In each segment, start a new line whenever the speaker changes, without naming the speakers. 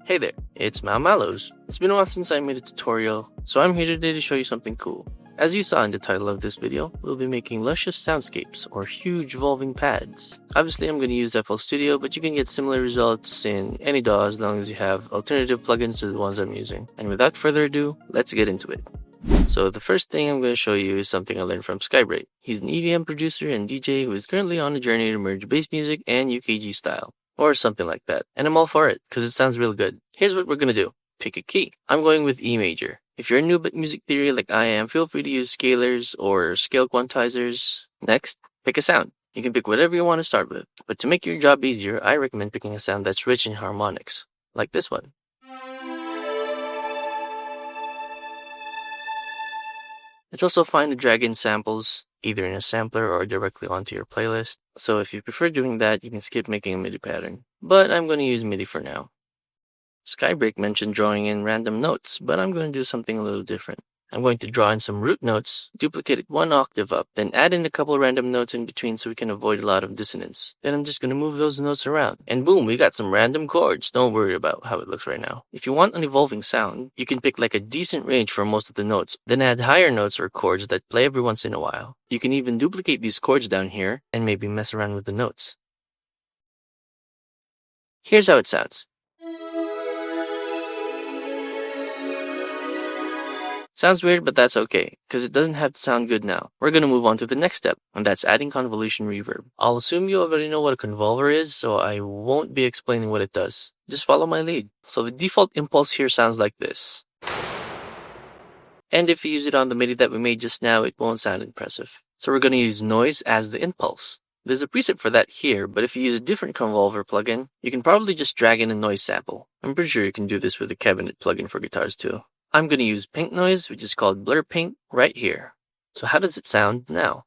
Hey there, it's Mallows. It's been a while since I made a tutorial, so I'm here today to show you something cool. As you saw in the title of this video, we'll be making luscious soundscapes, or huge evolving pads. Obviously I'm going to use FL Studio, but you can get similar results in any DAW as long as you have alternative plugins to the ones I'm using. And without further ado, let's get into it. So the first thing I'm going to show you is something I learned from Skybreak. He's an EDM producer and DJ who is currently on a journey to merge bass music and UKG style. Or something like that. And I'm all for it, because it sounds real good. Here's what we're gonna do. Pick a key. I'm going with E major. If you're new at music theory like I am, feel free to use scalars or scale quantizers. Next, pick a sound. You can pick whatever you want to start with. But to make your job easier, I recommend picking a sound that's rich in harmonics. Like this one. It's also fine to drag in samples, either in a sampler or directly onto your playlist. So if you prefer doing that, you can skip making a MIDI pattern. But I'm going to use MIDI for now. Skybreak mentioned drawing in random notes, but I'm going to do something a little different. I'm going to draw in some root notes, duplicate it 1 octave up, then add in a couple random notes in between so we can avoid a lot of dissonance. Then I'm just going to move those notes around. And boom, we got some random chords. Don't worry about how it looks right now. If you want an evolving sound, you can pick like a decent range for most of the notes, then add higher notes or chords that play every once in a while. You can even duplicate these chords down here and maybe mess around with the notes. Here's how it sounds. Sounds weird, but that's okay, because it doesn't have to sound good now. We're going to move on to the next step, and that's adding convolution reverb. I'll assume you already know what a convolver is, so I won't be explaining what it does. Just follow my lead. So the default impulse here sounds like this. And if you use it on the MIDI that we made just now, it won't sound impressive. So we're going to use noise as the impulse. There's a preset for that here, but if you use a different convolver plugin, you can probably just drag in a noise sample. I'm pretty sure you can do this with the cabinet plugin for guitars too. I'm going to use paint noise, which is called blur paint, right here. So how does it sound now?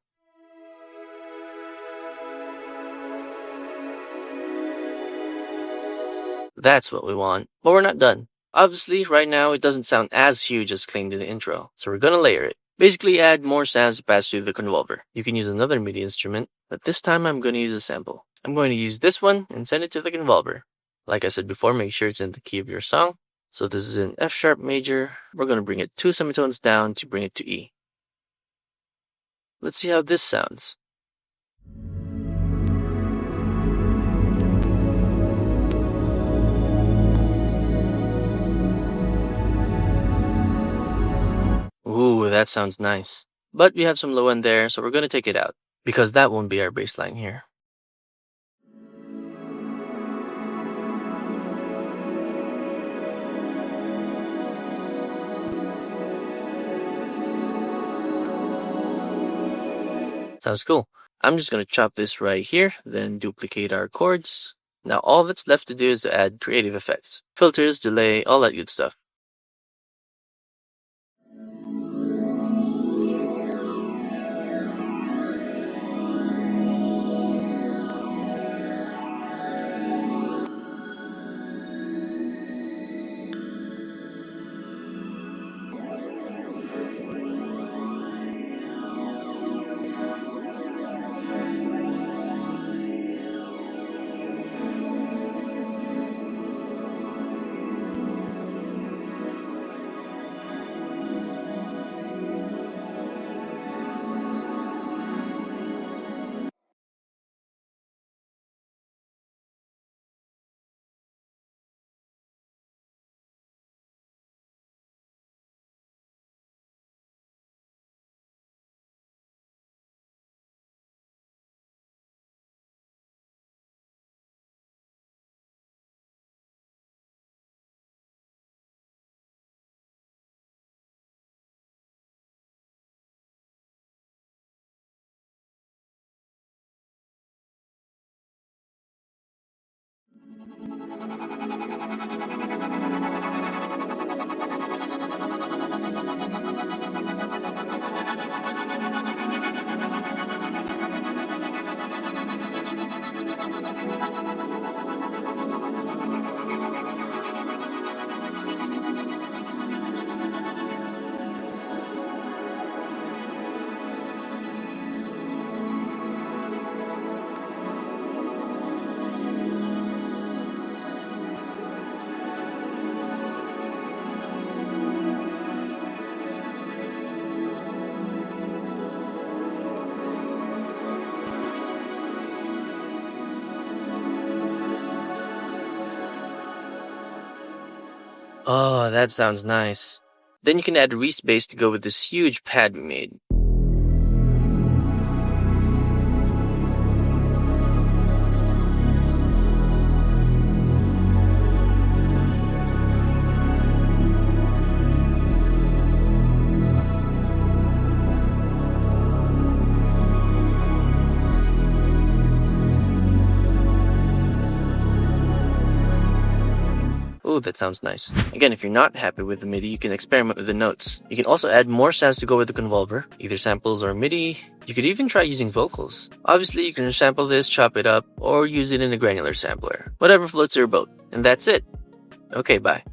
That's what we want, but we're not done. Obviously, right now it doesn't sound as huge as claimed in the intro, so we're going to layer it. Basically add more sounds to pass through the convolver. You can use another MIDI instrument, but this time I'm going to use a sample. I'm going to use this one and send it to the convolver. Like I said before, make sure it's in the key of your song. So this is an F sharp major. We're going to bring it 2 semitones down to bring it to E. Let's see how this sounds. Ooh, that sounds nice. But we have some low end there, so we're going to take it out, because that won't be our bass line here. Sounds cool. I'm just going to chop this right here, then duplicate our chords. Now all that's left to do is to add creative effects. Filters, delay, all that good stuff. Oh, that sounds nice. Then you can add Reese bass to go with this huge pad we made. Ooh, that sounds nice. Again, if you're not happy with the MIDI, you can experiment with the notes. You can also add more sounds to go with the convolver, either samples or MIDI. You could even try using vocals. Obviously, you can sample this, chop it up, or use it in a granular sampler. Whatever floats your boat. And that's it. Okay, bye.